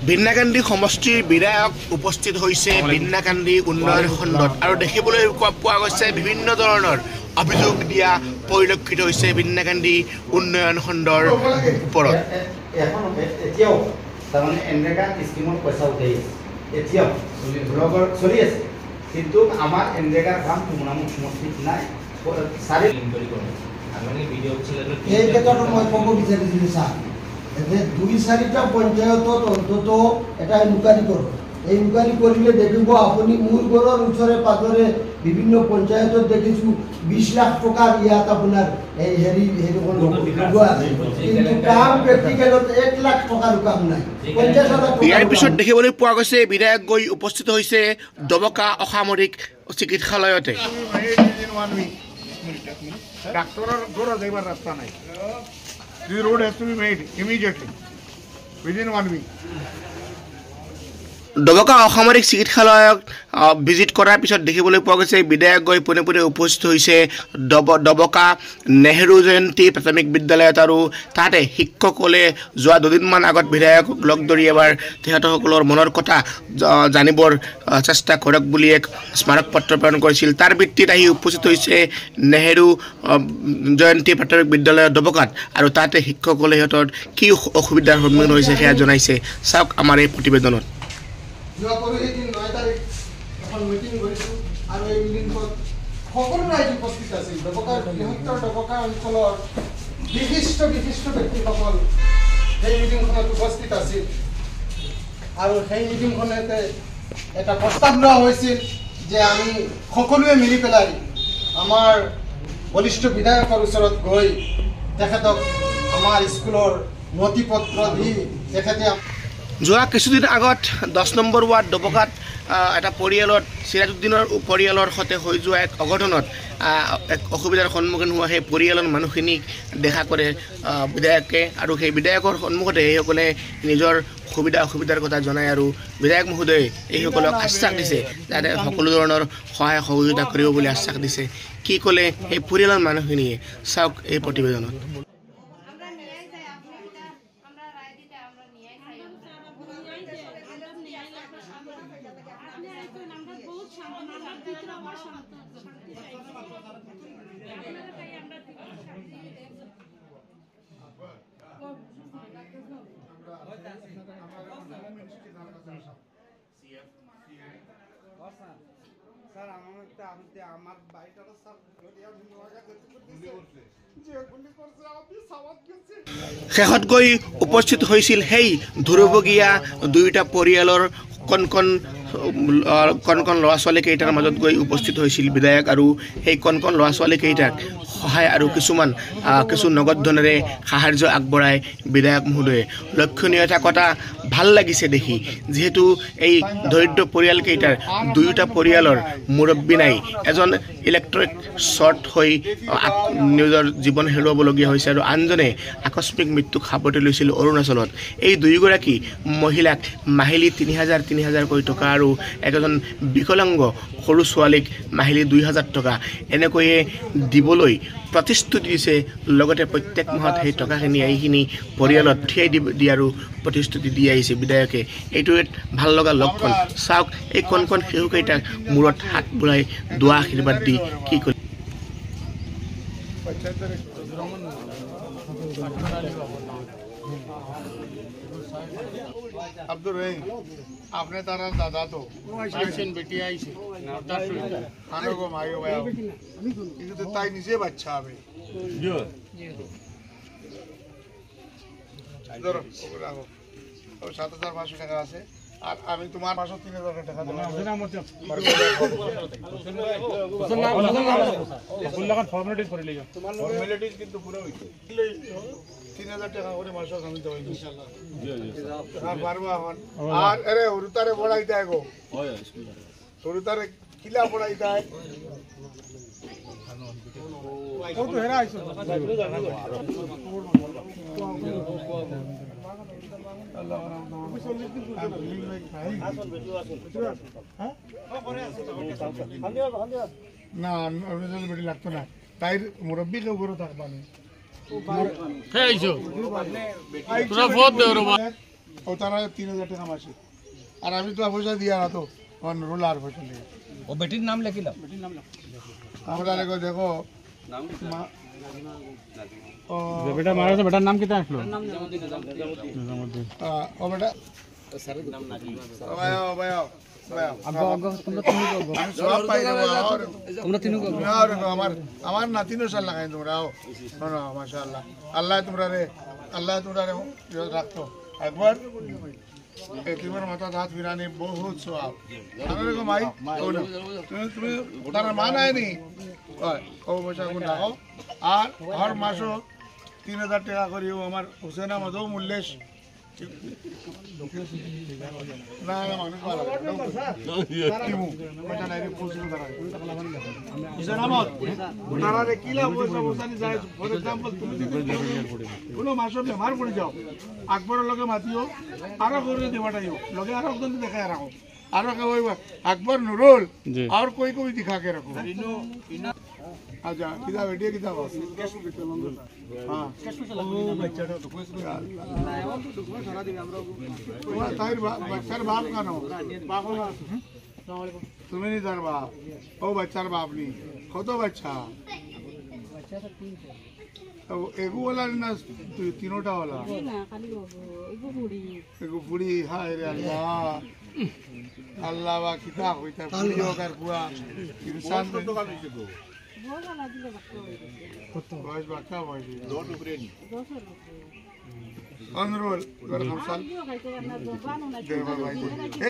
বিন্নাকান্দি সমষ্টিৰ বিধায়ক উপস্থিত হৈছে বিন্নাকান্দি উন্নয়ন খণ্ডত আৰু দেখিবলৈ পোৱা গৈছে বিভিন্ন ধৰণৰ অভিযোগ দিয়া পৰিলক্ষিত হৈছে বিন্নাকান্দি উন্নয়ন খণ্ডৰ ওপৰত। এতিয়াও তাৰমানে এনৰেগা স্কিমৰ পইচা উঠাই আছে, এতিয়াও চলি আছে, কিন্তু আমাৰ এনৰেগাৰ কাম মুনামুখ সমষ্টিত নাই। এই ক্ষেত্ৰত মই ক'ব বিচাৰিছিলোঁ ছাৰ, যে 2-4টা পঞ্চায়তত অন্তত এটা ইনকুৱাৰী কৰক। এই ইনকুৱাৰী কৰিলে দেখিব আপুনি মোৰ ঘৰৰ ওচৰে পাজৰে বিভিন্ন পঞ্চায়তত দেখিছোঁ 20 লাখ টকাৰ ইয়াত আপোনাৰ এই হেৰি লগোৱা আছে, কিন্তু কাম প্ৰেক্টিকেলত 1 লাখ টকাৰ কাম নাই। ইয়াৰ পিছত দেখিবলৈ পোৱা গৈছে বিধায়ক গৈ উপস্থিত হৈছে ডবকা অসামৰিক চিকিৎসালয়তে। ডাক্তৰৰ ঘৰত যাইবাৰ ৰাস্তা নাই। This road has to be made immediately, within 1 week. Dabaka অসামৰিক চিকিৎসালয়ক ভিজিট কৰাৰ পিছত দেখিবলৈ পোৱা গৈছে বিধায়ক গৈ পোনে পোনে উপস্থিত হৈছে ডবকা নেহৰু জয়ন্তী প্ৰাথমিক বিদ্যালয়ত আৰু তাতে শিক্ষকসকলে যোৱা 2 দিনমান আগত বিধায়কক লগ ধৰি এবাৰ তেখেতসকলৰ মনৰ কথা জানিবৰ চেষ্টা কৰক বুলি এক স্মাৰক পত্ৰ প্ৰেৰণ কৰিছিল। তাৰ ভিত্তিত আহি উপস্থিত হৈছে নেহৰু জয়ন্তী প্ৰাথমিক বিদ্যালয়ৰ ডবকাত আৰু তাতে শিক্ষকসকলে সিহঁতৰ কি অসুবিধাৰ সন্মুখীন হৈছে সেয়া জনাইছে। চাওক আমাৰ এই প্ৰতিবেদনত। যোৱা পৰহি দিন 9 তাৰিখ এখন মিটিং কৰিছোঁ আৰু এই মিটিংত সকলো ৰাইজ উপস্থিত আছিল। বৃহত্তৰ ডবকা অঞ্চলৰ বিশিষ্ট ব্যক্তিসকল সেই মিটিংখনত উপস্থিত আছিল আৰু সেই মিটিংখনতে এটা প্ৰস্তাৱ লোৱা হৈছিল যে আমি সকলোৱে মিলি পেলাই আমাৰ বৰিষ্ঠ বিধায়কৰ ওচৰত গৈ তেখেতক আমাৰ স্কুলৰ নথি পত্ৰ দি তেখেতে যোৱা কিছুদিন আগত 10 নম্বৰ ৱাৰ্ড ডবকাত এটা পৰিয়ালত চিৰাজুদ্দিনৰ পৰিয়ালৰ সৈতে হৈ যোৱা এক অঘটনত এক অসুবিধাৰ সন্মুখীন হোৱা সেই পৰিয়ালৰ মানুহখিনিক দেখা কৰে বিধায়কে আৰু সেই বিধায়কৰ সন্মুখতে এইসকলে নিজৰ অসুবিধাৰ কথা জনায় আৰু বিধায়ক মহোদয়ে এইসকলক আশ্বাস দিছে যাতে সকলো ধৰণৰ সহায় সহযোগিতা কৰিব বুলি আশ্বাস দিছে। কি ক'লে এই পৰিয়ালৰ মানুহখিনিয়ে চাওক এই প্ৰতিবেদনত। শেষত গৈ উপস্থিত হৈছিল সেই ধুৰবগীয়া 2টা পৰিয়ালৰ কণ কণ ল'ৰা ছোৱালী কেইটাৰ মাজত গৈ উপস্থিত হৈছিল বিধায়ক আৰু সেই কণ ল'ৰা ছোৱালী কেইটাক সহায় আৰু কিছু নগদ ধনেৰে সাহায্য আগবঢ়ায় বিধায়ক মহোদয়ে। লক্ষণীয় এটা কথা ভাল লাগিছে দেখি, যিহেতু এই দৰিদ্ৰ পৰিয়ালকেইটাৰ 2টা পৰিয়ালৰ মুৰব্বী নাই, এজন ইলেক্ট্ৰিক শ্বৰ্ট হৈ নিজৰ জীৱন হেৰুৱাবলগীয়া হৈছে আৰু আনজনে আকস্মিক মৃত্যুক সাৱটি লৈছিল অৰুণাচলত। এই 2গৰাকী মহিলাক মাহিলী 3000 কৈ টকা আৰু এজন বিকলাংগ সৰু ছোৱালীক মাহিলী 2000 টকা এনেকৈয়ে দিবলৈ প্ৰতিশ্ৰুতি দিছে। লগতে প্ৰত্যেক মাহত সেই টকাখিনি এইখিনি পৰিয়ালত ঠিয়াই দিয়াৰো প্ৰতিশ্ৰুতি দি আহিছে বিধায়কে। এইটো এক ভাল লগা লক্ষণ। চাওক এই কণ শিশুকেইটাক মূৰত হাত বুঢ়াই দোৱা আশীৰ্বাদ দি কি কৰে। अब्दुल रहीम आपने तारा दादा तो बेटी आई से खाने को मायो भाई इसे तो ताई नीचे बच्चा है जो इधर राखो और 7500 টাকা আছে আর আমি তোমার 3000 টাকা দেব না মত ফুল লাগান ফর্মালিটিজ করে লিও তোমার ফর্মালিটিজ কিন্তু পুরো হইছে 3000 টাকা করে মাসে আমি দেব ইনশাআল্লাহ আর পারবো এখন আর আরে হুরুতারে বড়াইতে গো হয় হুরুতারে কিলা বড়াইতে ও তো হেরা আইছো আল্লাহ না অরিজিনাল বেটি লাগতো না তাই মুরব্বী কেউ করে থাকবা না ও তারা 3000 টাকা মাসে আর আমি তো পয়সা দিয়া না তো রোল আর পয়সা নেই ও বেটির নাম লেখিলাম আমরা দেখো বেটা মারা তো বেটার নাম কিতা আসলো ও বেটা আমার নাতিনো সাল লাগাই তোমরা মাশাআল্লাহ আল্লাহ তোমরা রে রাখতো একবার একবার মাথা হাত ফিরানি বহুত সওয়াব আরে মাই তুমি তার মা নাইনি ও পয়সা কোন রাখো আর হর মাসও 3000 টাকা করিও আমার হোসেন আহমদও মূল্যেশ না না মানুষ ভালো কোনো মাসে বেমার পড়ে যাও আকবরের লগে মাতিও আরো করে দেবাটাইও লগে আরো একজন দেখায় রাখো আরো কই আকবর নুরুল আর कोई कोई दिखा के रखो अच्छा किदा बेटे किदा बस हां ओ बच्चाটা तो कोई তোমার তাইর বাচ্চার বাপ কেন বাপ তুমি নি তার বাপ ও বাচ্চার বাপ নি কত বাচ্চা एगो वाला ना तीनोटा वाला एगो बुढ़ी हाय रे अल्लाह अल्लाह वा किता होइता बुढ़ी होकर बुआ इंसान तो का नीचे गो बस बाका भाई 2 टुकड़े नी अनरोल कर हम साल देवा भाई